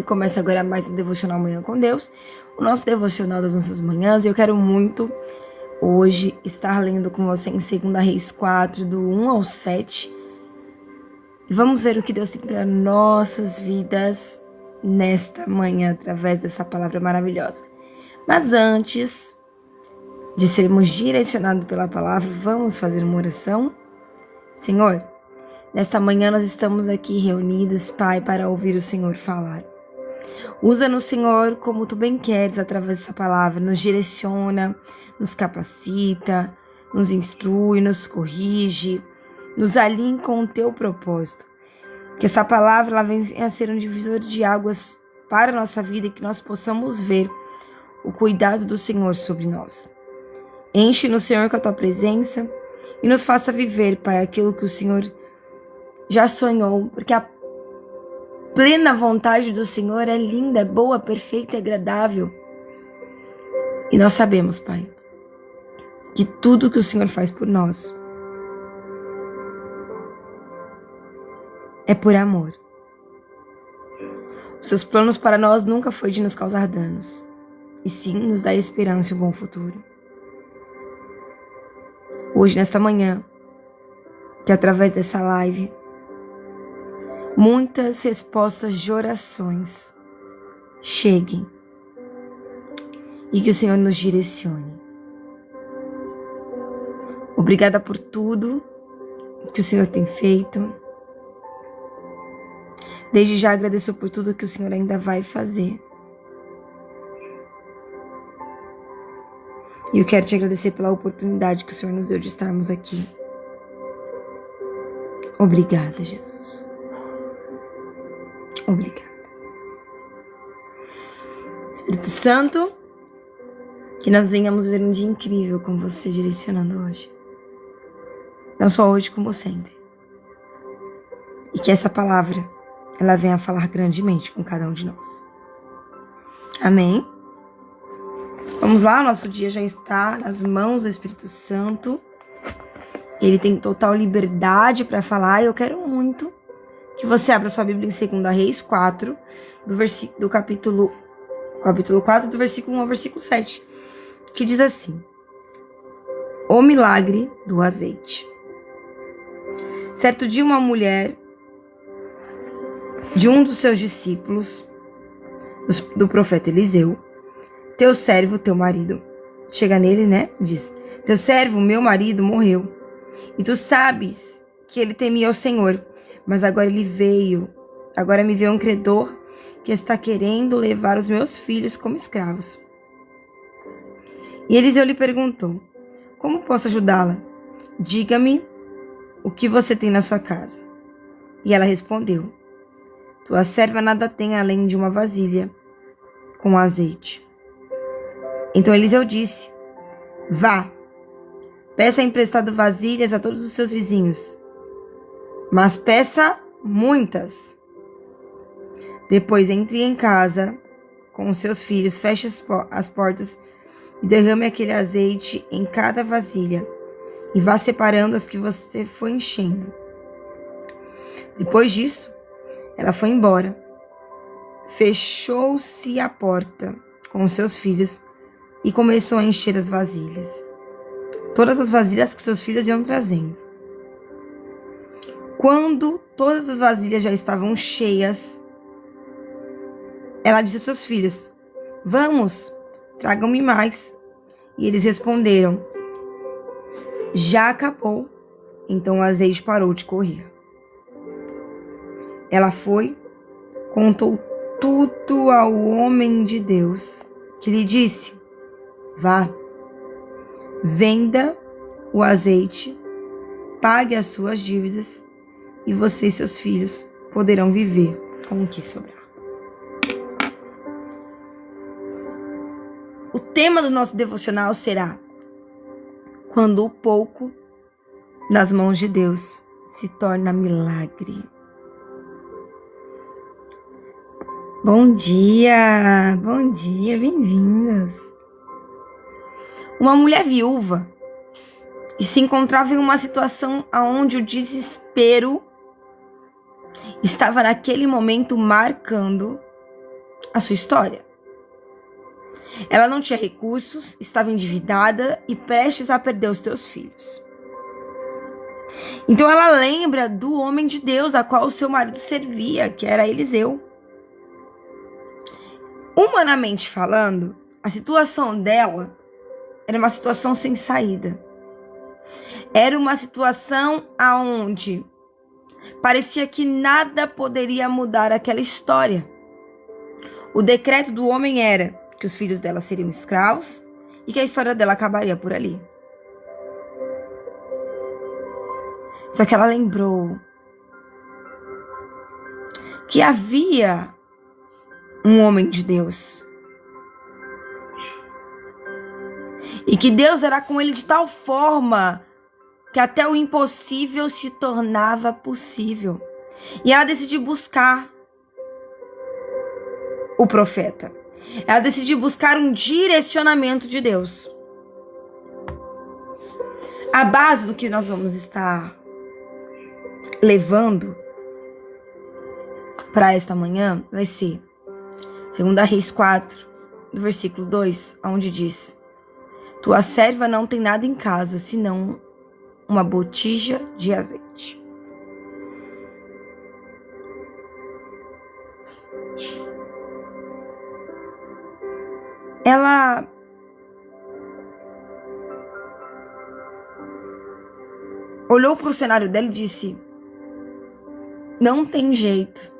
Começa agora mais um Devocional Manhã com Deus, o nosso devocional das nossas manhãs. E eu quero muito hoje estar lendo com você em 2 Reis 4, do 1 ao 7. E vamos ver o que Deus tem para nossas vidas nesta manhã, através dessa palavra maravilhosa. Mas antes de sermos direcionados pela palavra, vamos fazer uma oração. Senhor, nesta manhã nós estamos aqui reunidos, Pai, para ouvir o Senhor falar. Usa-nos, Senhor, como Tu bem queres através dessa palavra. Nos direciona, nos capacita, nos instrui, nos corrige, nos alinhe com o Teu propósito. Que essa palavra ela venha a ser um divisor de águas para a nossa vida e que nós possamos ver o cuidado do Senhor sobre nós. Enche-nos, Senhor, com a Tua presença e nos faça viver, Pai, aquilo que o Senhor já sonhou, porque a plena vontade do Senhor é linda, é boa, perfeita e agradável. E nós sabemos, Pai, que tudo que o Senhor faz por nós é por amor. Os seus planos para nós nunca foi de nos causar danos, e sim nos dar esperança e um bom futuro. Hoje, nesta manhã, que através dessa live, muitas respostas de orações cheguem e que o Senhor nos direcione. Obrigada por tudo que o Senhor tem feito. Desde já agradeço por tudo que o Senhor ainda vai fazer. E eu quero te agradecer pela oportunidade que o Senhor nos deu de estarmos aqui. Obrigada, Jesus. Obrigada. Espírito Santo, que nós venhamos ver um dia incrível com você direcionando hoje. Não só hoje, como sempre. E que essa palavra, ela venha falar grandemente com cada um de nós. Amém? Vamos lá, nosso dia já está nas mãos do Espírito Santo. Ele tem total liberdade para falar e eu quero muito que você abra sua Bíblia em 2 Reis 4, do capítulo 4, do versículo 1 ao versículo 7, que diz assim: O milagre do azeite. Certo dia, uma mulher de um dos seus discípulos, do profeta Eliseu, teu servo, teu marido, chega nele, né? Diz: teu servo, meu marido, morreu. E tu sabes que ele temia ao Senhor, mas agora me veio um credor que está querendo levar os meus filhos como escravos. E Eliseu lhe perguntou: como posso ajudá-la? Diga-me o que você tem na sua casa. E ela respondeu: tua serva nada tem além de uma vasilha com azeite. Então Eliseu disse: vá, peça emprestado vasilhas a todos os seus vizinhos, mas peça muitas. Depois entre em casa com os seus filhos, feche as portas e derrame aquele azeite em cada vasilha e vá separando as que você foi enchendo. Depois disso, ela foi embora. Fechou-se a porta com os seus filhos e começou a encher as vasilhas. Todas as vasilhas que seus filhos iam trazendo. Quando todas as vasilhas já estavam cheias, ela disse aos seus filhos: vamos, tragam-me mais. E eles responderam: já acabou. Então o azeite parou de correr. Ela foi, contou tudo ao homem de Deus, que lhe disse: vá, venda o azeite, pague as suas dívidas e você e seus filhos poderão viver com o que sobrar. O tema do nosso devocional será: quando o pouco nas mãos de Deus se torna milagre. Bom dia, bem-vindas. Uma mulher viúva e se encontrava em uma situação onde o desespero estava naquele momento marcando a sua história. Ela não tinha recursos, estava endividada e prestes a perder os teus filhos. Então ela lembra do homem de Deus a qual o seu marido servia, que era Eliseu. Humanamente falando, a situação dela era uma situação sem saída. Era uma situação aonde parecia que nada poderia mudar aquela história. O decreto do homem era que os filhos dela seriam escravos e que a história dela acabaria por ali. Só que ela lembrou que havia um homem de Deus e que Deus era com ele de tal forma que até o impossível se tornava possível. E ela decidiu buscar o profeta. Ela decidiu buscar um direcionamento de Deus. A base do que nós vamos estar levando para esta manhã vai ser 2 Reis 4, do versículo 2, onde diz: tua serva não tem nada em casa, senão uma botija de azeite. Ela olhou para o cenário dela e disse: não tem jeito.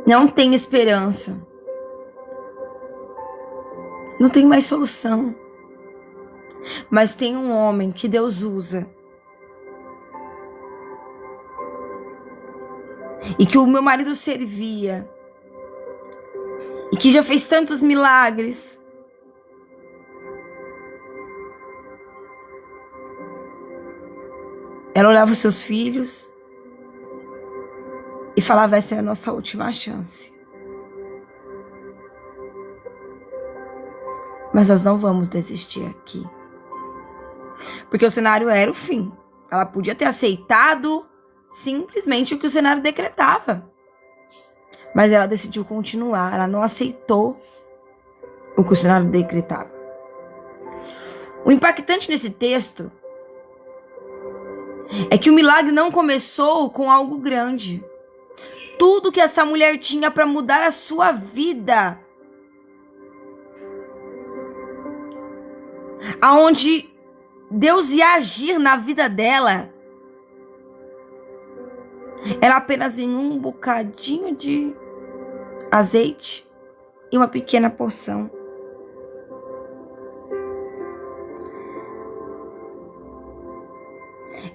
Não tem esperança. Não tem mais solução. Mas tem um homem que Deus usa. E que o meu marido servia. E que já fez tantos milagres. Ela olhava os seus filhos e falava: essa é a nossa última chance. Mas nós não vamos desistir aqui. Porque o cenário era o fim. Ela podia ter aceitado simplesmente o que o cenário decretava. Mas ela decidiu continuar. Ela não aceitou o que o cenário decretava. O impactante nesse texto é que o milagre não começou com algo grande. Tudo que essa mulher tinha para mudar a sua vida, aonde Deus ia agir na vida dela, era apenas em um bocadinho de azeite e uma pequena porção.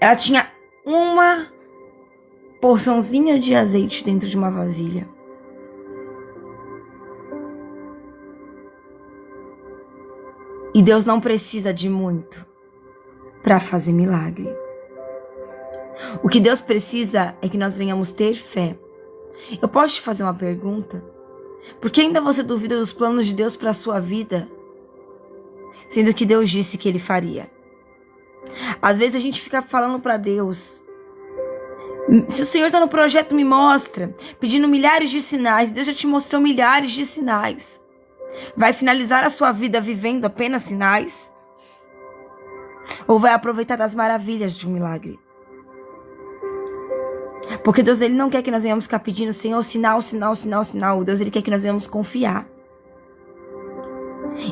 Ela tinha uma porçãozinha de azeite dentro de uma vasilha. E Deus não precisa de muito para fazer milagre. O que Deus precisa é que nós venhamos ter fé. Eu posso te fazer uma pergunta? Por que ainda você duvida dos planos de Deus para a sua vida, sendo que Deus disse que Ele faria? Às vezes a gente fica falando para Deus: se o Senhor está no projeto, me mostra. Pedindo milhares de sinais. Deus já te mostrou milhares de sinais. Vai finalizar a sua vida vivendo apenas sinais? Ou vai aproveitar das maravilhas de um milagre? Porque Deus, Ele não quer que nós venhamos ficar pedindo: Senhor, sinal, sinal, sinal, sinal. Deus, Ele quer que nós venhamos confiar.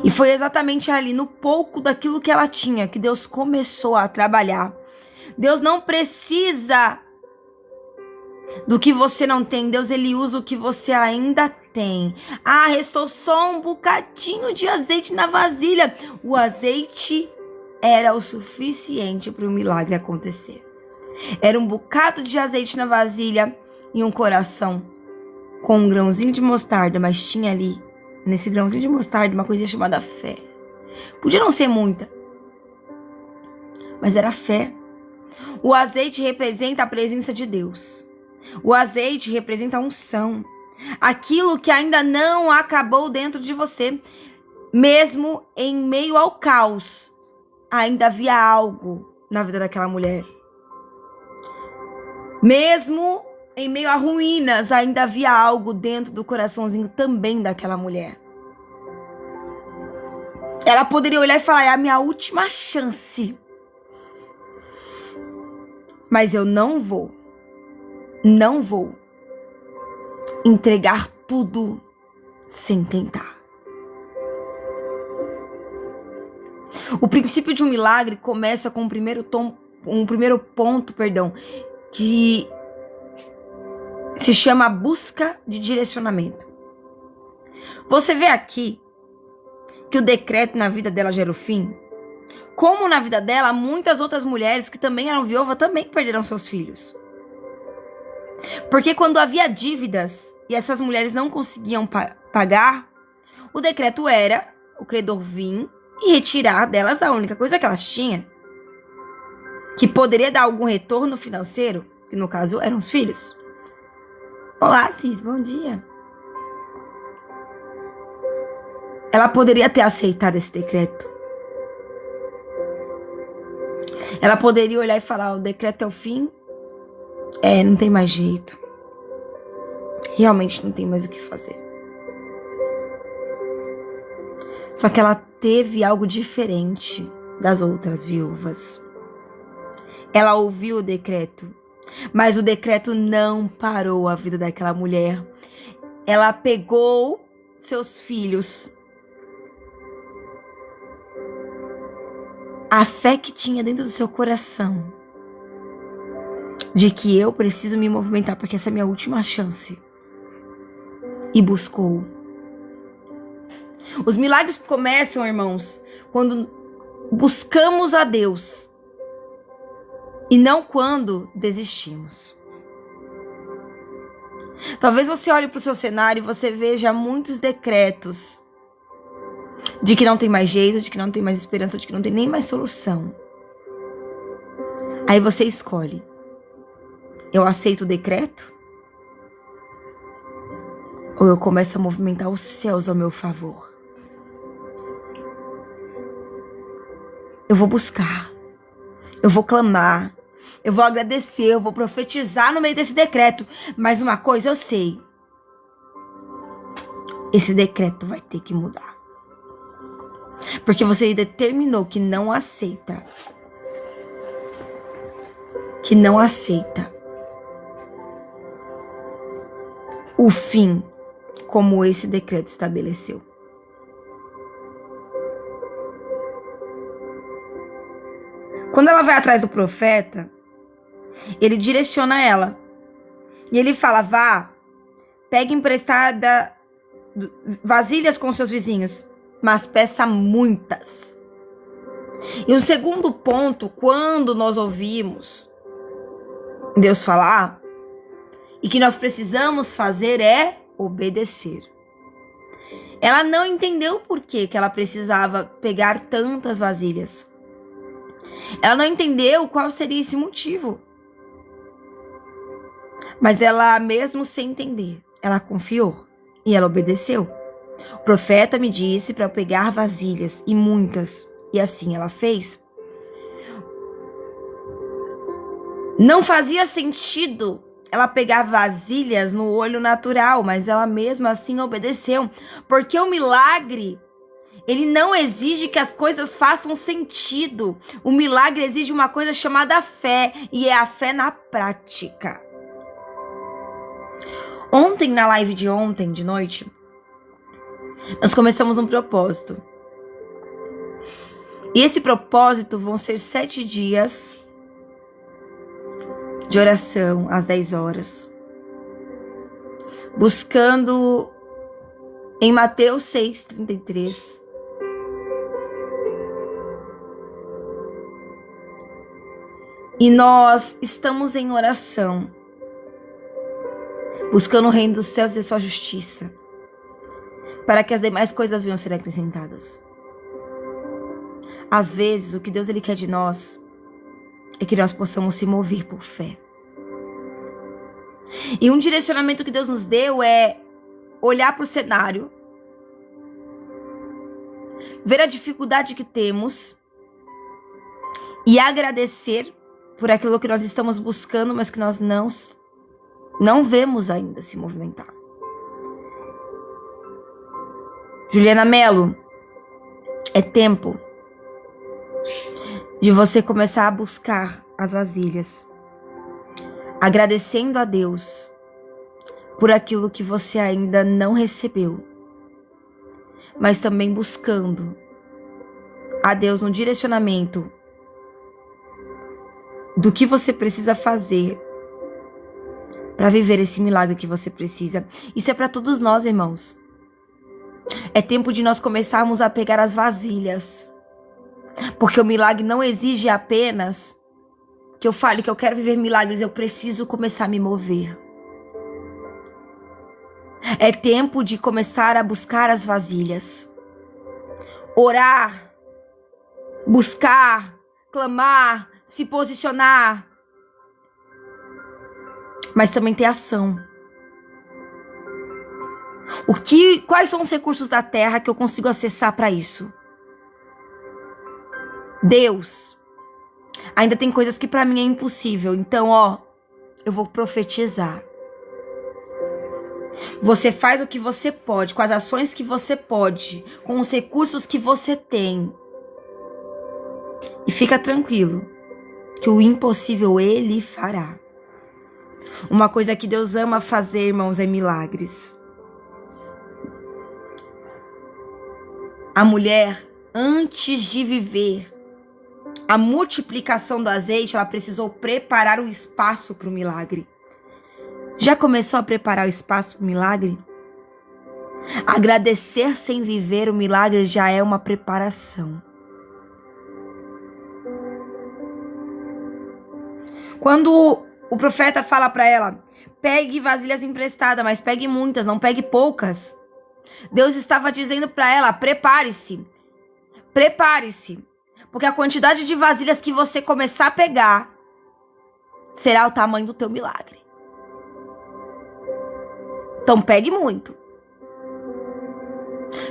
E foi exatamente ali, no pouco daquilo que ela tinha, que Deus começou a trabalhar. Deus não precisa do que você não tem. Deus, Ele usa o que você ainda tem. Ah, restou só um bocadinho de azeite na vasilha. O azeite era o suficiente para o milagre acontecer. Era um bocado de azeite na vasilha e um coração com um grãozinho de mostarda, mas tinha ali, nesse grãozinho de mostarda, uma coisa chamada fé. Podia não ser muita, mas era fé. O azeite representa a presença de Deus. O azeite representa a unção. Aquilo que ainda não acabou dentro de você. Mesmo em meio ao caos, ainda havia algo na vida daquela mulher. Mesmo em meio a ruínas, ainda havia algo dentro do coraçãozinho também daquela mulher. Ela poderia olhar e falar: é a minha última chance. Mas eu não vou entregar tudo sem tentar. O princípio de um milagre começa com um primeiro ponto, que se chama busca de direcionamento. Você vê aqui que o decreto na vida dela gera o fim. Como na vida dela, muitas outras mulheres que também eram viúvas também perderam seus filhos. Porque quando havia dívidas e essas mulheres não conseguiam pagar, o decreto era o credor vir e retirar delas a única coisa que elas tinham, que poderia dar algum retorno financeiro, que no caso eram os filhos. Olá, Cis, bom dia. Ela poderia ter aceitado esse decreto. Ela poderia olhar e falar: o decreto é o fim. Não tem mais jeito. Realmente não tem mais o que fazer. Só que ela teve algo diferente das outras viúvas. Ela ouviu o decreto, mas o decreto não parou a vida daquela mulher. Ela pegou seus filhos, a fé que tinha dentro do seu coração, de que eu preciso me movimentar porque essa é a minha última chance, e buscou. Os milagres começam, irmãos, quando buscamos a Deus e não quando desistimos. Talvez você olhe para o seu cenário e você veja muitos decretos de que não tem mais jeito, de que não tem mais esperança, de que não tem nem mais solução. Aí você escolhe: eu aceito o decreto? Ou eu começo a movimentar os céus ao meu favor? Eu vou buscar, eu vou clamar, eu vou agradecer, eu vou profetizar no meio desse decreto. Mas uma coisa eu sei: esse decreto vai ter que mudar. Porque você determinou que não aceita. O fim como esse decreto estabeleceu. Quando ela vai atrás do profeta, ele direciona ela. E ele fala: vá, pegue emprestada vasilhas com seus vizinhos, mas peça muitas. E o segundo ponto, quando nós ouvimos Deus falar, e que nós precisamos fazer, é obedecer. Ela não entendeu por que ela precisava pegar tantas vasilhas. Ela não entendeu qual seria esse motivo. Mas ela, mesmo sem entender, ela confiou e ela obedeceu. O profeta me disse para eu pegar vasilhas, e muitas, e assim ela fez. Não fazia sentido ela pegar vasilhas no olho natural, mas ela mesma assim obedeceu, porque o milagre, ele não exige que as coisas façam sentido. O milagre exige uma coisa chamada fé, e é a fé na prática. Ontem, na live de ontem, de noite, nós começamos um propósito. E esse propósito vão ser 7 dias de oração às 10 horas. Buscando em Mateus 6:33. E nós estamos em oração, buscando o reino dos céus e a sua justiça, para que as demais coisas venham a ser acrescentadas. Às vezes, o que Deus ele quer de nós é que nós possamos se mover por fé. E um direcionamento que Deus nos deu é olhar para o cenário, ver a dificuldade que temos e agradecer por aquilo que nós estamos buscando, mas que nós não Não vemos ainda se movimentar. Juliana Mello, é tempo de você começar a buscar as vasilhas, agradecendo a Deus por aquilo que você ainda não recebeu, mas também buscando a Deus no direcionamento do que você precisa fazer para viver esse milagre que você precisa. Isso é para todos nós, irmãos. É tempo de nós começarmos a pegar as vasilhas, porque o milagre não exige apenas que eu fale que eu quero viver milagres, eu preciso começar a me mover. É tempo de começar a buscar as vasilhas, orar, buscar, clamar, se posicionar, mas também ter ação. Quais são os recursos da terra que eu consigo acessar para isso? Deus. Ainda tem coisas que para mim é impossível. Então, eu vou profetizar. Você faz o que você pode, com as ações que você pode, com os recursos que você tem. E fica tranquilo, que o impossível Ele fará. Uma coisa que Deus ama fazer, irmãos, é milagres. A mulher, antes de viver a multiplicação do azeite, ela precisou preparar o espaço para o milagre. Já começou a preparar o espaço para o milagre? Agradecer sem viver o milagre já é uma preparação. Quando o profeta fala para ela, pegue vasilhas emprestadas, mas pegue muitas, não pegue poucas. Deus estava dizendo para ela, prepare-se. Prepare-se. Porque a quantidade de vasilhas que você começar a pegar será o tamanho do teu milagre. Então pegue muito.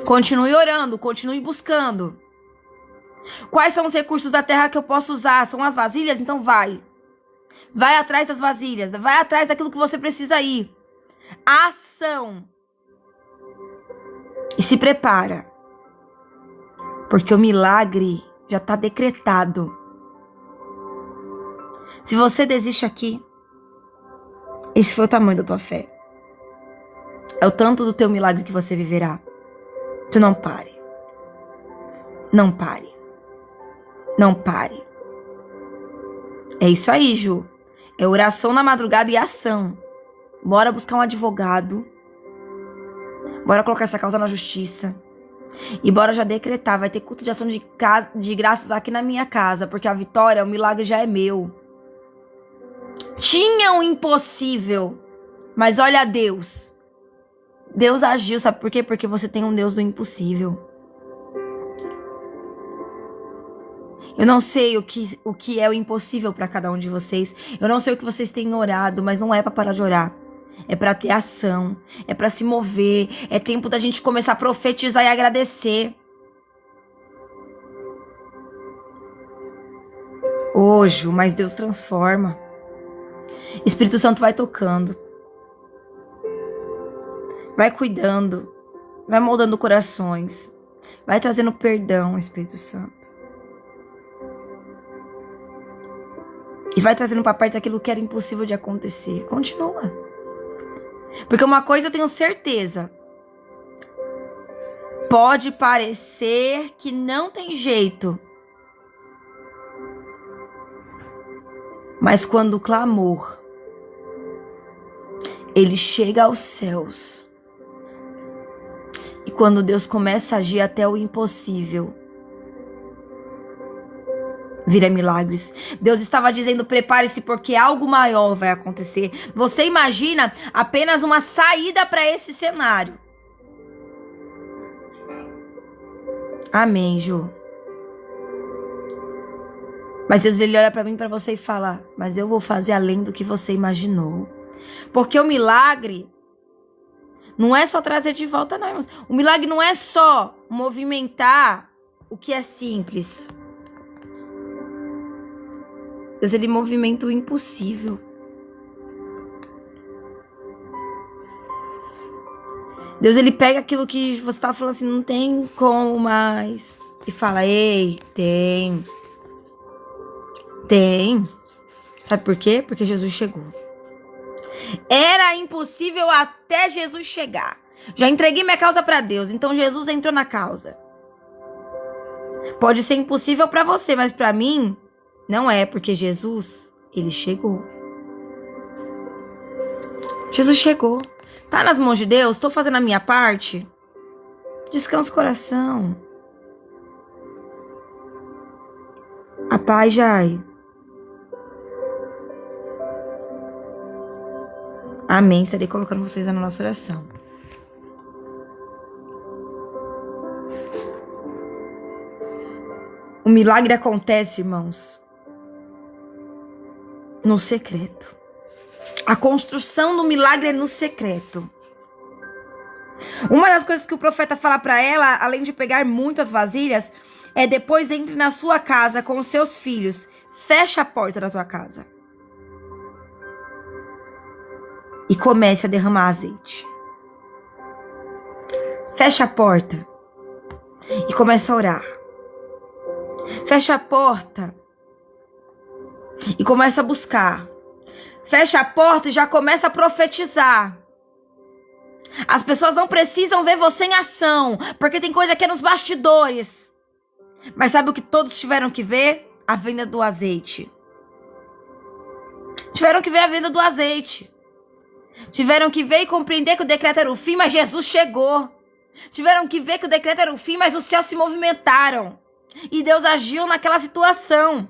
Continue orando, continue buscando. Quais são os recursos da terra que eu posso usar? São as vasilhas? Então vai. Vai atrás das vasilhas. Vai atrás daquilo que você precisa ir. Ação. E se prepara. Porque o milagre já está decretado. Se você desiste aqui, esse foi o tamanho da tua fé. É o tanto do teu milagre que você viverá. Tu não pare. Não pare. Não pare. É isso aí, Ju. É oração na madrugada e ação. Bora buscar um advogado. Bora colocar essa causa na justiça. E bora já decretar. Vai ter culto de ação de graças aqui na minha casa. Porque a vitória, o milagre já é meu. Tinha um impossível. Mas olha a Deus. Deus agiu, sabe por quê? Porque você tem um Deus do impossível. Eu não sei o que é o impossível para cada um de vocês. Eu não sei o que vocês têm orado, mas não é para parar de orar. É para ter ação, é para se mover. É tempo da gente começar a profetizar e agradecer. Hoje, mas Deus transforma. Espírito Santo vai tocando. Vai cuidando, vai moldando corações, vai trazendo perdão, Espírito Santo. E vai trazendo para perto aquilo que era impossível de acontecer. Continua. Porque uma coisa eu tenho certeza. Pode parecer que não tem jeito. Mas quando o clamor, ele chega aos céus. E quando Deus começa a agir até o impossível, vira milagres. Deus estava dizendo, prepare-se porque algo maior vai acontecer. Você imagina apenas uma saída para esse cenário. Amém, Ju. Mas Deus, ele olha para mim, para você e fala, mas eu vou fazer além do que você imaginou. Porque o milagre não é só trazer de volta, não, irmãos. O milagre não é só movimentar o que é simples. Deus, ele movimenta o impossível. Deus, ele pega aquilo que você tá falando assim, não tem como mais. E fala, ei, tem. Tem. Sabe por quê? Porque Jesus chegou. Era impossível até Jesus chegar. Já entreguei minha causa para Deus, então Jesus entrou na causa. Pode ser impossível para você, mas para mim não é, porque Jesus, ele chegou. Jesus chegou. Tá nas mãos de Deus, tô fazendo a minha parte. Descansa o coração. A paz, Jai. Amém. Estarei colocando vocês na nossa oração. O milagre acontece, irmãos, no secreto. A construção do milagre é no secreto. Uma das coisas que o profeta fala para ela, além de pegar muitas vasilhas, é: depois entre na sua casa com os seus filhos, fecha a porta da tua casa e comece a derramar azeite. Fecha a porta e começa a orar. Fecha a porta e começa a buscar. Fecha a porta e já começa a profetizar. As pessoas não precisam ver você em ação, porque tem coisa que é nos bastidores. Mas sabe o que todos tiveram que ver? A venda do azeite. Tiveram que ver a venda do azeite. Tiveram que ver e compreender que o decreto era o fim, mas Jesus chegou. Tiveram que ver que o decreto era o fim, mas os céus se movimentaram. E Deus agiu naquela situação.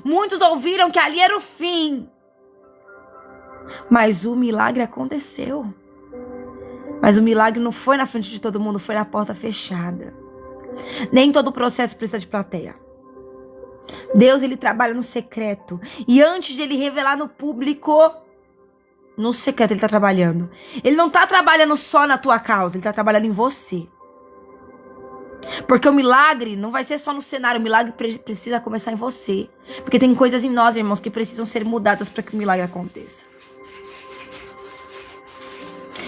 Muitos ouviram que ali era o fim. Mas o milagre aconteceu. Mas o milagre não foi na frente de todo mundo, foi na porta fechada. Nem todo processo precisa de plateia. Deus, ele trabalha no secreto. E antes de ele revelar no público, no secreto ele está trabalhando. Ele não está trabalhando só na tua causa, ele está trabalhando em você. Porque o milagre não vai ser só no cenário, o milagre precisa começar em você. Porque tem coisas em nós, irmãos, que precisam ser mudadas para que o milagre aconteça.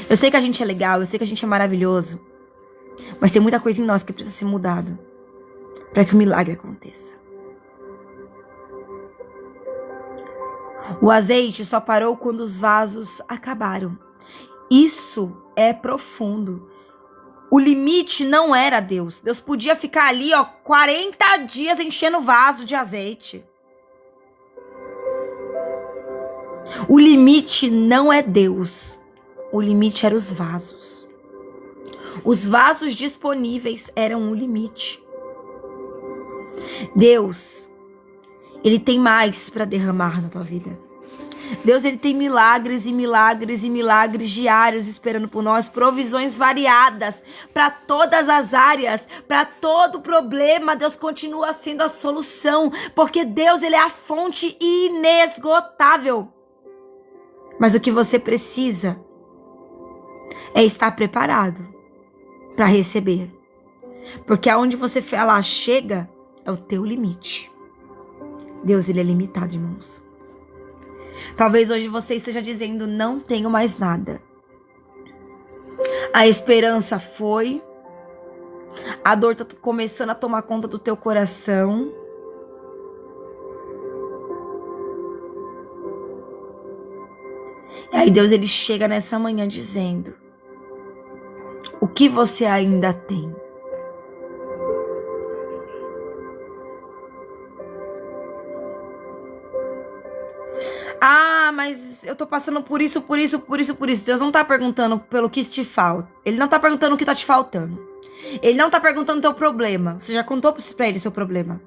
Eu sei que a gente é legal, eu sei que a gente é maravilhoso, mas tem muita coisa em nós que precisa ser mudada para que o milagre aconteça. O azeite só parou quando os vasos acabaram. Isso é profundo. O limite não era Deus. Deus podia ficar ali, 40 dias enchendo vaso de azeite. O limite não é Deus. O limite eram os vasos. Os vasos disponíveis eram o limite. Deus, ele tem mais para derramar na tua vida. Deus, ele tem milagres e milagres e milagres diários esperando por nós, provisões variadas para todas as áreas, para todo problema. Deus continua sendo a solução, porque Deus, ele é a fonte inesgotável. Mas o que você precisa é estar preparado para receber, porque aonde você fala chega é o teu limite. Deus, ele é limitado, irmãos. Talvez hoje você esteja dizendo: não tenho mais nada. A esperança foi. A dor está começando a tomar conta do teu coração. E aí Deus, ele chega nessa manhã dizendo: o que você ainda tem? Ah, mas eu tô passando por isso, por isso, por isso, por isso. Deus não tá perguntando pelo que te falta. Ele não tá perguntando o que tá te faltando. Ele não tá perguntando o teu problema. Você já contou pra ele o seu problema.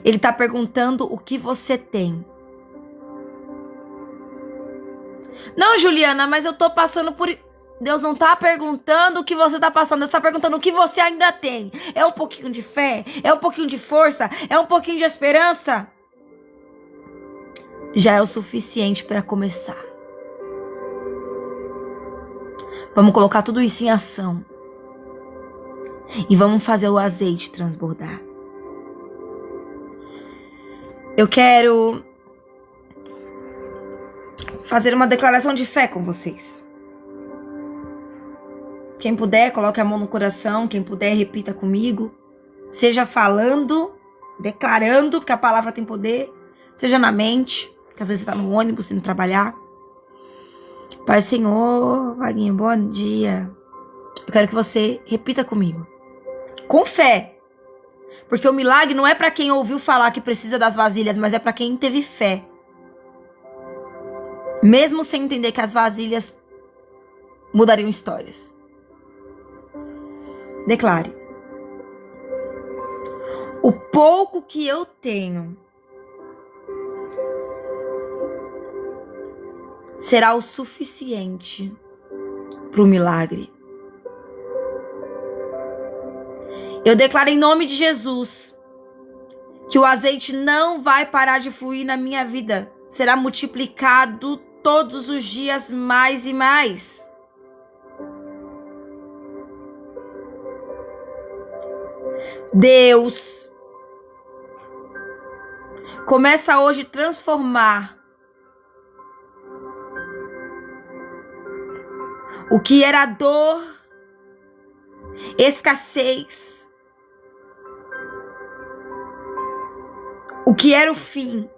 Ele tá perguntando o que você tem. Não, Juliana, mas eu tô passando por... Deus não tá perguntando o que você tá passando. Deus tá perguntando o que você ainda tem. É um pouquinho de fé? É um pouquinho de força? É um pouquinho de esperança? Já é o suficiente para começar. Vamos colocar tudo isso em ação. E vamos fazer o azeite transbordar. Eu quero fazer uma declaração de fé com vocês. Quem puder, coloque a mão no coração. Quem puder, repita comigo. Seja falando, declarando, porque a palavra tem poder. Seja na mente, que às vezes você está no ônibus indo trabalhar. Pai Senhor, Vaguinho, bom dia. Eu quero que você repita comigo. Com fé. Porque o milagre não é para quem ouviu falar que precisa das vasilhas, mas é para quem teve fé. Mesmo sem entender que as vasilhas mudariam histórias. Declare. O pouco que eu tenho será o suficiente para o milagre. Eu declaro em nome de Jesus que o azeite não vai parar de fluir na minha vida. Será multiplicado todos os dias mais e mais. Deus começa hoje a transformar o que era dor, escassez, o que era o fim,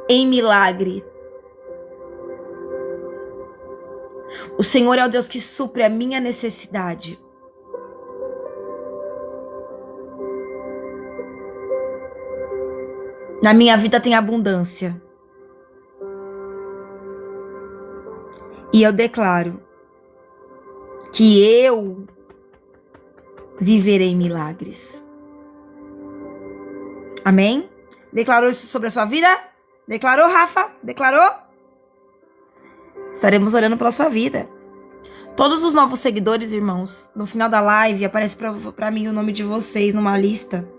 em milagre. O Senhor é o Deus que supre a minha necessidade. Na minha vida tem abundância. E eu declaro que eu viverei milagres. Amém? Declarou isso sobre a sua vida? Declarou, Rafa? Declarou? Estaremos orando pela sua vida. Todos os novos seguidores, irmãos, no final da live aparece pra mim o nome de vocês numa lista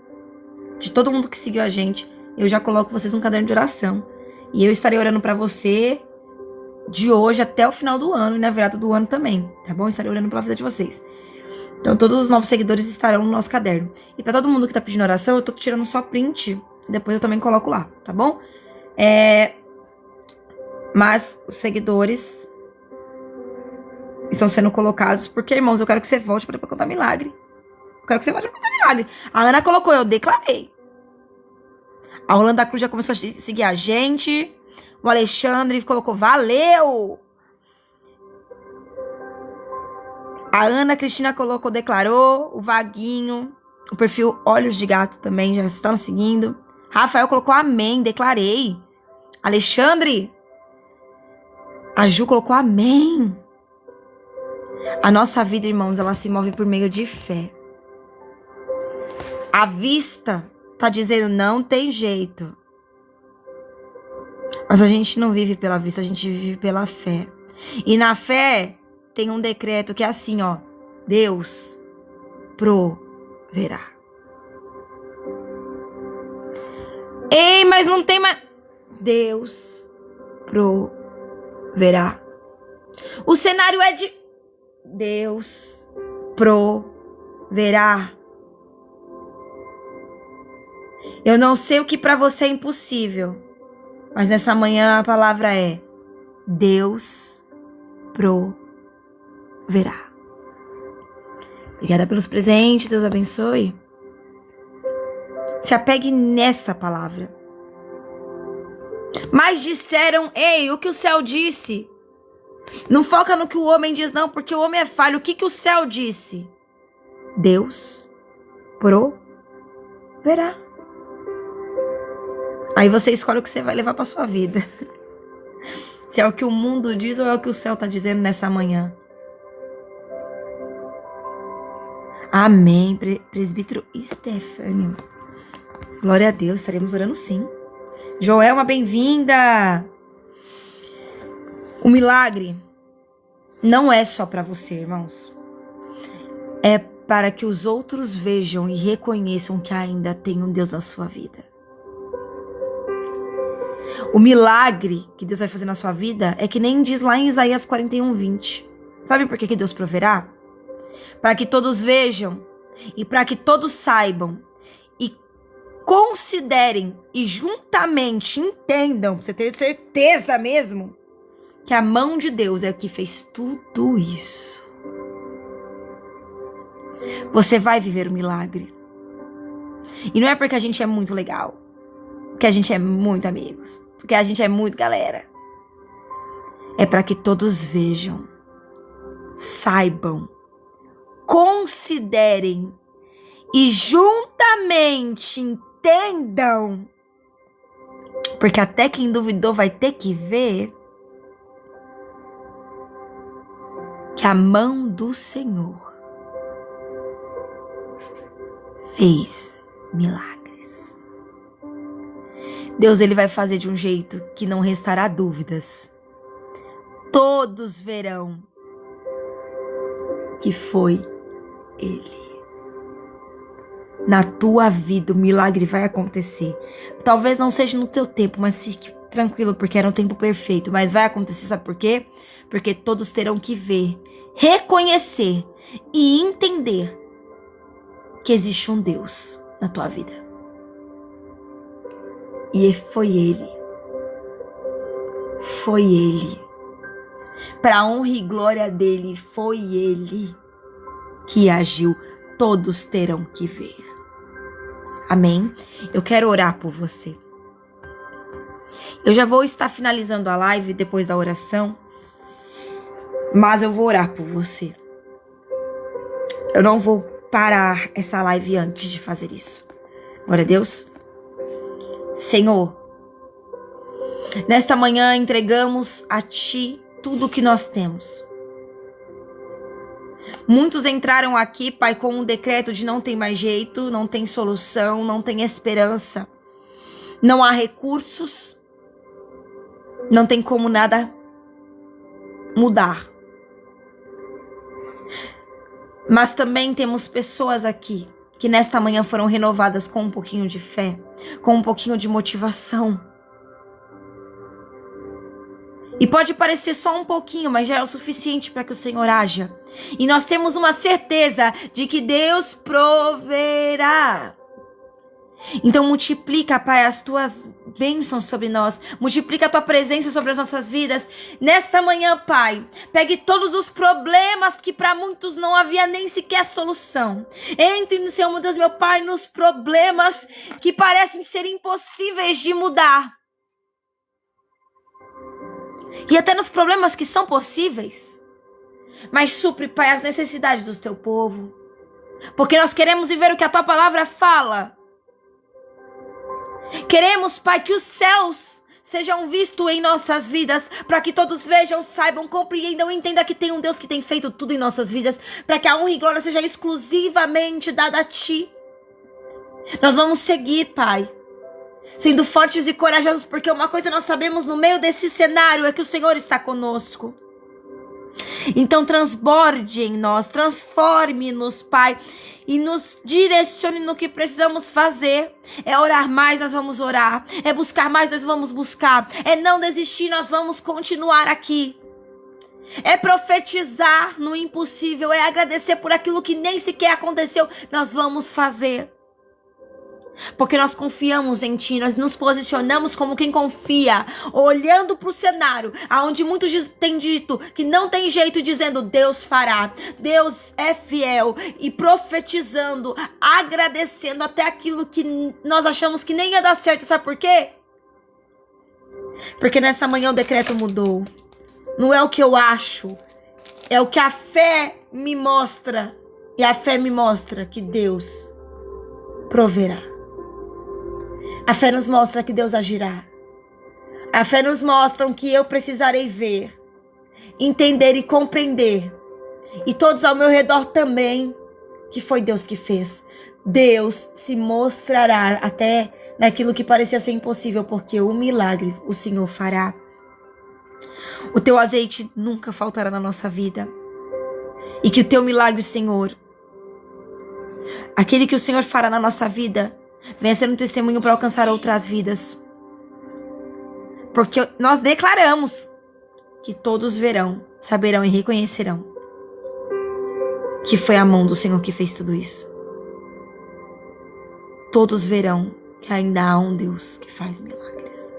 de todo mundo que seguiu a gente. Eu já coloco vocês num caderno de oração. E eu estarei orando pra você de hoje até o final do ano e na virada do ano também, tá bom? Estarei orando pela vida de vocês. Então todos os novos seguidores estarão no nosso caderno. E pra todo mundo que tá pedindo oração, eu tô tirando só print. Depois eu também coloco lá, tá bom? Mas os seguidores estão sendo colocados porque, irmãos, eu quero que você volte pra contar milagre. Eu quero que você volte pra contar milagre. A Ana colocou, eu declarei. A Rolanda Cruz já começou a seguir a gente. O Alexandre colocou, valeu! A Ana Cristina colocou, declarou. O Vaguinho. O perfil Olhos de Gato também já estão seguindo. Rafael colocou, amém, declarei. Alexandre. A Ju colocou, amém. A nossa vida, irmãos, ela se move por meio de fé. A vista tá dizendo, não tem jeito. Mas a gente não vive pela vista, a gente vive pela fé. E na fé tem um decreto que é assim, ó. Deus proverá. Ei, mas não tem mais... Deus proverá. O cenário é de... Deus proverá. Eu não sei o que para você é impossível, mas nessa manhã a palavra é Deus proverá. Obrigada pelos presentes, Deus abençoe. Se apegue nessa palavra. Mas disseram, ei, o que o céu disse? Não foca no que o homem diz, não, porque o homem é falho. O que o céu disse? Deus proverá. Aí você escolhe o que você vai levar para sua vida. Se é o que o mundo diz ou é o que o céu está dizendo nessa manhã. Amém, presbítero Estefânio. Glória a Deus, estaremos orando sim. Joelma, bem-vinda. O milagre não é só para você, irmãos. É para que os outros vejam e reconheçam que ainda tem um Deus na sua vida. O milagre que Deus vai fazer na sua vida é que nem diz lá em Isaías 41:20. Sabe por que Deus proverá? Para que todos vejam e para que todos saibam e considerem e juntamente entendam, pra você ter certeza mesmo, que a mão de Deus é o que fez tudo isso. Você vai viver o milagre. E não é porque a gente é muito legal, porque a gente é muito amigos, porque a gente é muito galera. É para que todos vejam, saibam, considerem e juntamente entendam. Porque até quem duvidou vai ter que ver que a mão do Senhor fez milagres. Deus, ele vai fazer de um jeito que não restará dúvidas. Todos verão que foi Ele. Na tua vida o milagre vai acontecer. Talvez não seja no teu tempo, mas fique tranquilo, porque era um tempo perfeito. Mas vai acontecer, sabe por quê? Porque todos terão que ver, reconhecer e entender que existe um Deus na tua vida. E foi Ele. Foi Ele. Para a honra e glória dele, foi Ele que agiu. Todos terão que ver. Amém? Eu quero orar por você. Eu já vou estar finalizando a live depois da oração, mas eu vou orar por você. Eu não vou parar essa live antes de fazer isso. Glória a Deus. Senhor, nesta manhã entregamos a Ti tudo o que nós temos. Muitos entraram aqui, Pai, com um decreto de não tem mais jeito, não tem solução, não tem esperança, não há recursos, não tem como nada mudar. Mas também temos pessoas aqui que nesta manhã foram renovadas com um pouquinho de fé, com um pouquinho de motivação. E pode parecer só um pouquinho, mas já é o suficiente para que o Senhor haja. E nós temos uma certeza de que Deus proverá. Então multiplica, Pai, as tuas bênçãos sobre nós. Multiplica a tua presença sobre as nossas vidas. Nesta manhã, Pai, pegue todos os problemas que para muitos não havia nem sequer solução. Entre, Senhor, meu Deus, meu Pai, nos problemas que parecem ser impossíveis de mudar. E até nos problemas que são possíveis. Mas supre, Pai, as necessidades do teu povo. Porque nós queremos viver o que a tua palavra fala. Queremos, Pai, que os céus sejam vistos em nossas vidas. Para que todos vejam, saibam, compreendam e entendam que tem um Deus que tem feito tudo em nossas vidas. Para que a honra e glória seja exclusivamente dada a Ti. Nós vamos seguir, Pai, sendo fortes e corajosos, porque uma coisa nós sabemos no meio desse cenário é que o Senhor está conosco. Então transborde em nós, transforme-nos, Pai, e nos direcione no que precisamos fazer. É orar mais, nós vamos orar. É buscar mais, nós vamos buscar. É não desistir, nós vamos continuar aqui. É profetizar no impossível, é agradecer por aquilo que nem sequer aconteceu, nós vamos fazer. Porque nós confiamos em Ti, nós nos posicionamos como quem confia, olhando para o cenário, onde muitos têm dito que não tem jeito, dizendo Deus fará, Deus é fiel, e profetizando, agradecendo até aquilo que nós achamos que nem ia dar certo. Sabe por quê? Porque nessa manhã o decreto mudou. Não é o que eu acho, é o que a fé me mostra, e a fé me mostra que Deus proverá. A fé nos mostra que Deus agirá. A fé nos mostra que eu precisarei ver, entender e compreender. E todos ao meu redor também, que foi Deus que fez. Deus se mostrará até naquilo que parecia ser impossível, porque o milagre o Senhor fará. O teu azeite nunca faltará na nossa vida. E que o teu milagre, Senhor, aquele que o Senhor fará na nossa vida, venha ser um testemunho para alcançar outras vidas. Porque nós declaramos que todos verão, saberão e reconhecerão que foi a mão do Senhor que fez tudo isso. Todos verão que ainda há um Deus que faz milagres.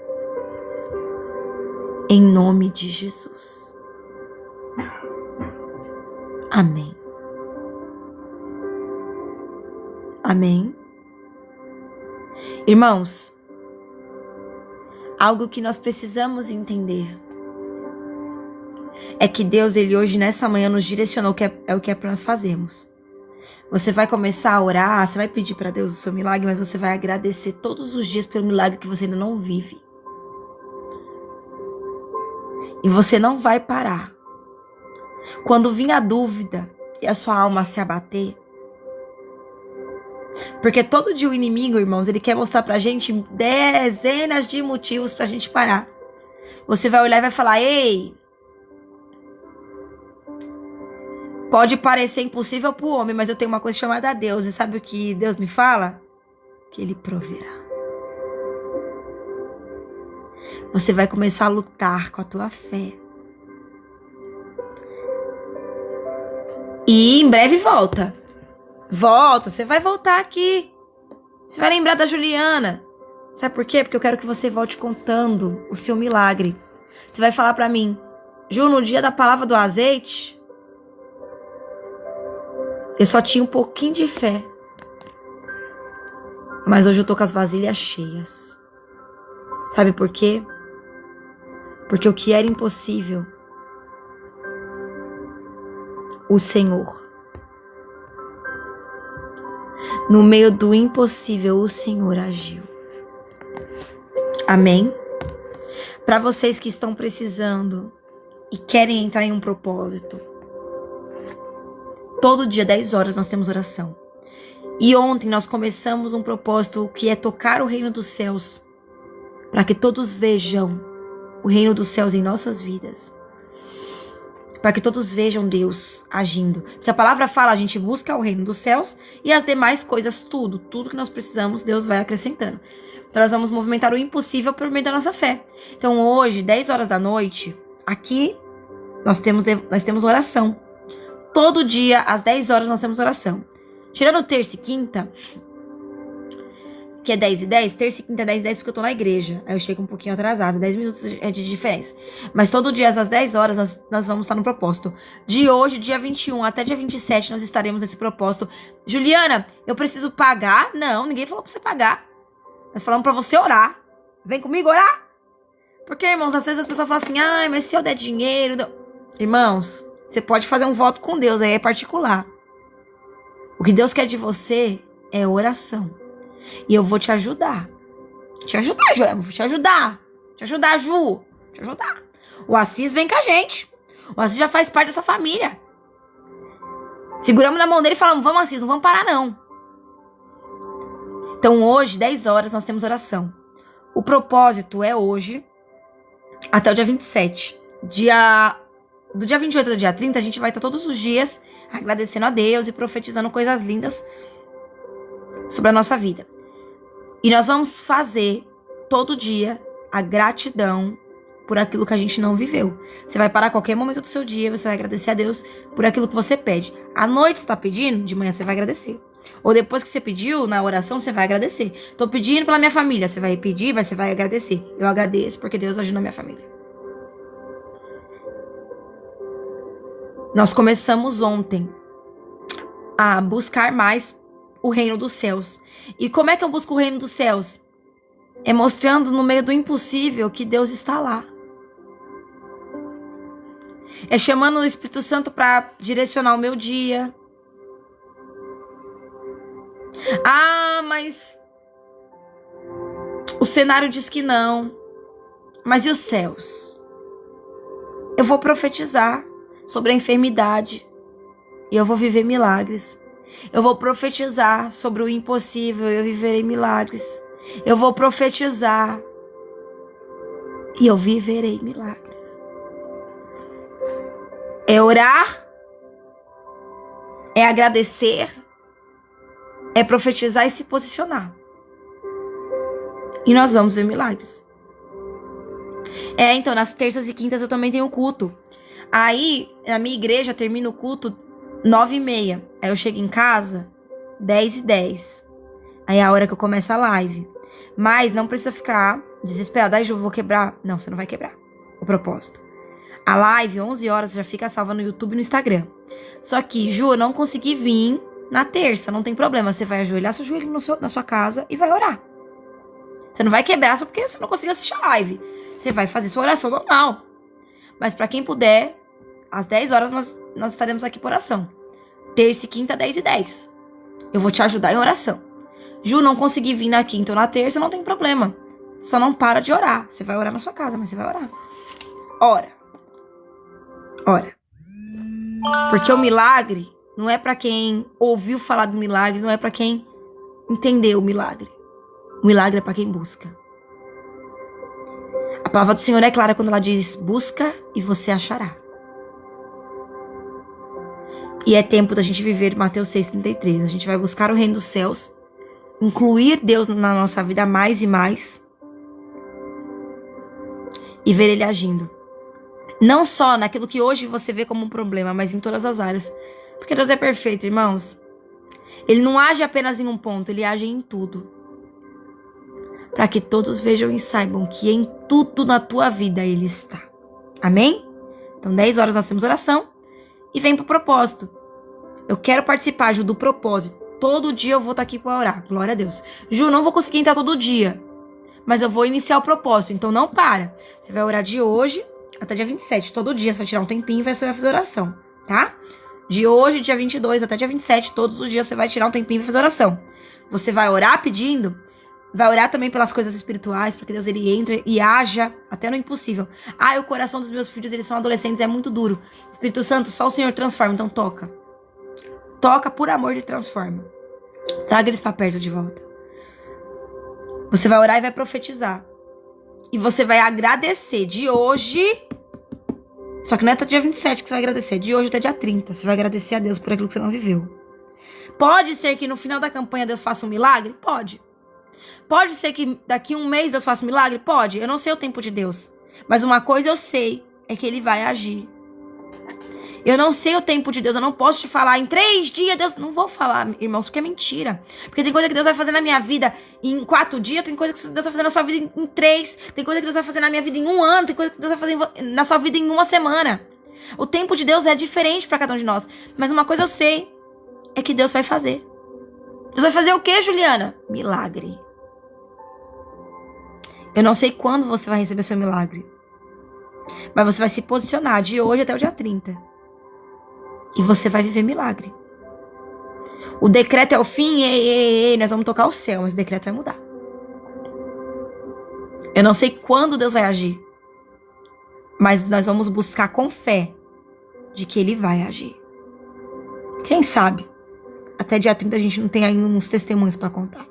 Em nome de Jesus. Amém. Amém. Irmãos, algo que nós precisamos entender é que Deus, Ele hoje, nessa manhã, nos direcionou que é o que é para nós fazermos. Você vai começar a orar, você vai pedir para Deus o seu milagre, mas você vai agradecer todos os dias pelo milagre que você ainda não vive. E você não vai parar. Quando vir a dúvida e a sua alma se abater, porque todo dia o inimigo, irmãos, ele quer mostrar pra gente dezenas de motivos pra gente parar. Você vai olhar e vai falar: ei, pode parecer impossível pro homem, mas eu tenho uma coisa chamada Deus. E sabe o que Deus me fala? Que Ele proverá. Você vai começar a lutar com a tua fé. E em breve volta. Volta, você vai voltar aqui. Você vai lembrar da Juliana. Sabe por quê? Porque eu quero que você volte contando o seu milagre. Você vai falar pra mim: Ju, no dia da palavra do azeite, eu só tinha um pouquinho de fé. Mas hoje eu tô com as vasilhas cheias. Sabe por quê? Porque o que era impossível, o Senhor. No meio do impossível, o Senhor agiu. Amém? Para vocês que estão precisando e querem entrar em um propósito, todo dia, 10 horas, nós temos oração. E ontem nós começamos um propósito que é tocar o reino dos céus, para que todos vejam o reino dos céus em nossas vidas. Para que todos vejam Deus agindo. Porque a palavra fala: a gente busca o reino dos céus e as demais coisas, tudo que nós precisamos, Deus vai acrescentando. Então nós vamos movimentar o impossível por meio da nossa fé. Então hoje, 10 horas da noite, aqui nós temos oração. Todo dia, às 10 horas, nós temos oração. Tirando terça e quinta, que é 10 e 10, terça e quinta é 10 e 10 porque eu tô na igreja. Aí eu chego um pouquinho atrasada, 10 minutos é de diferença. Mas todo dia, às 10 horas, nós vamos estar no propósito. De hoje, dia 21 até dia 27, nós estaremos nesse propósito. Juliana, eu preciso pagar? Não, ninguém falou pra você pagar. Nós falamos pra você orar. Vem comigo orar? Porque, irmãos, às vezes as pessoas falam assim: ai, mas se eu der dinheiro... Irmãos, você pode fazer um voto com Deus, aí é particular. O que Deus quer de você é oração. E eu vou te ajudar. Te ajudar, Ju. Vou te ajudar. Te ajudar, Ju. Te ajudar. O Assis vem com a gente. O Assis já faz parte dessa família. Seguramos na mão dele e falamos: vamos, Assis, não vamos parar, não. Então hoje, 10 horas, nós temos oração. O propósito é hoje, até o dia 27. Do dia 28 ao dia 30, a gente vai estar todos os dias agradecendo a Deus e profetizando coisas lindas sobre a nossa vida. E nós vamos fazer todo dia a gratidão por aquilo que a gente não viveu. Você vai parar a qualquer momento do seu dia, você vai agradecer a Deus por aquilo que você pede. À noite você tá pedindo, de manhã você vai agradecer. Ou depois que você pediu, na oração, você vai agradecer. Tô pedindo pela minha família, você vai pedir, mas você vai agradecer. Eu agradeço porque Deus ajuda a minha família. Nós começamos ontem a buscar mais o reino dos céus. E como é que eu busco o reino dos céus? É mostrando no meio do impossível que Deus está lá. É chamando o Espírito Santo para direcionar o meu dia. Ah, mas o cenário diz que não. Mas e os céus? Eu vou profetizar sobre a enfermidade e eu vou viver milagres. Eu vou profetizar sobre o impossível e eu viverei milagres. Eu vou profetizar e eu viverei milagres. É orar, é agradecer, é profetizar e se posicionar. E nós vamos ver milagres. Então, nas terças e quintas eu também tenho culto. Aí, a minha igreja termina o culto 9h30. Aí eu chego em casa 10h10. Aí é a hora que eu começo a live. Mas não precisa ficar desesperada. Ai, Ju, vou quebrar. Não, você não vai quebrar. o propósito. A live, 11 horas, já fica salva no YouTube e no Instagram. Só que, Ju, eu não consegui vir na terça, não tem problema. Você vai ajoelhar seu joelho na sua casa e vai orar. Você não vai quebrar só porque você não conseguiu assistir a live. Você vai fazer sua oração normal. Mas pra quem puder, às 10 horas nós estaremos aqui por oração. Terça e quinta, 10h10. Eu vou te ajudar em oração. Ju, não consegui vir na quinta ou na terça, não tem problema. Só não para de orar. Você vai orar na sua casa, mas você vai orar. Ora. Porque o milagre não é pra quem ouviu falar do milagre, não é pra quem entendeu o milagre. O milagre é pra quem busca. A palavra do Senhor é clara quando ela diz: busca e você achará. E é tempo da gente viver Mateus 6,33. A gente vai buscar o reino dos céus, incluir Deus na nossa vida mais e mais, e ver Ele agindo. Não só naquilo que hoje você vê como um problema, mas em todas as áreas. Porque Deus é perfeito, irmãos. Ele não age apenas em um ponto, Ele age em tudo. Para que todos vejam e saibam que em tudo na tua vida Ele está. Amém? Então, 10 horas nós temos oração. E vem pro propósito. Eu quero participar, Ju, do propósito. Todo dia eu vou estar aqui para orar. Glória a Deus. Ju, não vou conseguir entrar todo dia. Mas eu vou iniciar o propósito. Então não para. Você vai orar de hoje até dia 27. Todo dia você vai tirar um tempinho e você vai fazer oração. Tá? De hoje, dia 22 até dia 27. Todos os dias você vai tirar um tempinho e fazer oração. Você vai orar pedindo. Vai orar também pelas coisas espirituais, para que Deus ele entre e haja até no impossível. Ah, o coração dos meus filhos, eles são adolescentes, é muito duro. Espírito Santo, só o Senhor transforma, então toca. Toca, por amor, Ele transforma. Traga eles para perto de volta. Você vai orar e vai profetizar. E você vai agradecer de hoje. Só que não é até dia 27 que você vai agradecer. De hoje até dia 30. Você vai agradecer a Deus por aquilo que você não viveu. Pode ser que no final da campanha Deus faça um milagre? Pode. Pode ser que daqui a um mês Deus faça um milagre? Pode. Eu não sei o tempo de Deus. Mas uma coisa eu sei, é que Ele vai agir. Eu não sei o tempo de Deus. Eu não posso te falar em 3 dias, Deus... Não vou falar, irmãos, porque é mentira. Porque tem coisa que Deus vai fazer na minha vida em 4 dias. Tem coisa que Deus vai fazer na sua vida em 3. Tem coisa que Deus vai fazer na minha vida em 1 ano. Tem coisa que Deus vai fazer na sua vida em 1 semana. O tempo de Deus é diferente para cada um de nós. Mas uma coisa eu sei, é que Deus vai fazer. Deus vai fazer o quê, Juliana? Milagre. Eu não sei quando você vai receber seu milagre. Mas você vai se posicionar de hoje até o dia 30. E você vai viver milagre. O decreto é o fim. Ei, nós vamos tocar o céu, mas o decreto vai mudar. Eu não sei quando Deus vai agir. Mas nós vamos buscar com fé de que Ele vai agir. Quem sabe? Até dia 30 a gente não tem ainda uns testemunhos para contar.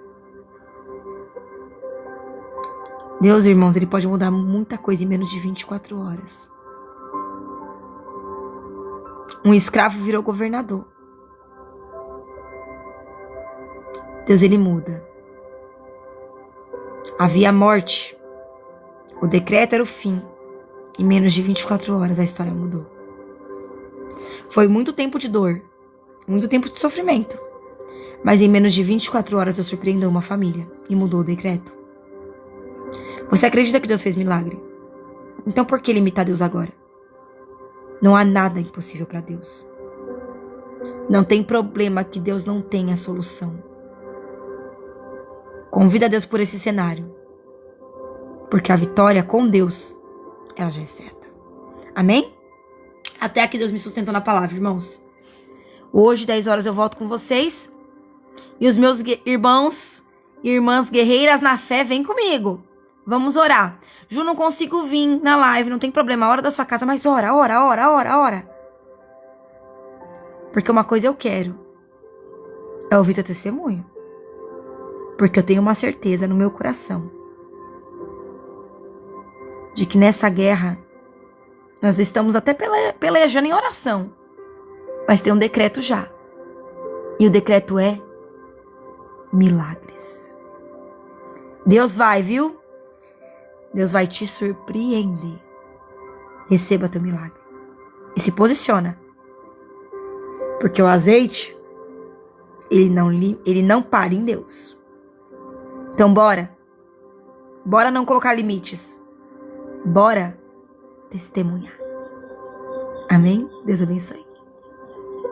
Deus, irmãos, Ele pode mudar muita coisa em menos de 24 horas. Um escravo virou governador. Deus, Ele muda. Havia morte. O decreto era o fim. Em menos de 24 horas a história mudou. Foi muito tempo de dor. Muito tempo de sofrimento. Mas em menos de 24 horas Deus surpreendeu uma família. E mudou o decreto. Você acredita que Deus fez milagre? Então por que limitar Deus agora? Não há nada impossível para Deus. Não tem problema que Deus não tenha solução. Convida Deus por esse cenário. Porque a vitória com Deus, ela já é certa. Amém? Até aqui Deus me sustentou na palavra, irmãos. Hoje, 10 horas, eu volto com vocês. E os meus irmãos e irmãs guerreiras na fé, vem comigo. Vamos orar. Ju, não consigo vir na live, não tem problema. A hora da sua casa, mas ora. Porque uma coisa eu quero. É ouvir teu testemunho. Porque eu tenho uma certeza no meu coração. De que nessa guerra, nós estamos até pelejando em oração. Mas tem um decreto já. E o decreto é milagres. Deus vai, viu? Deus vai te surpreender. Receba teu milagre. E se posiciona. Porque o azeite, ele não para em Deus. Então bora. Bora não colocar limites. Bora testemunhar. Amém? Deus abençoe.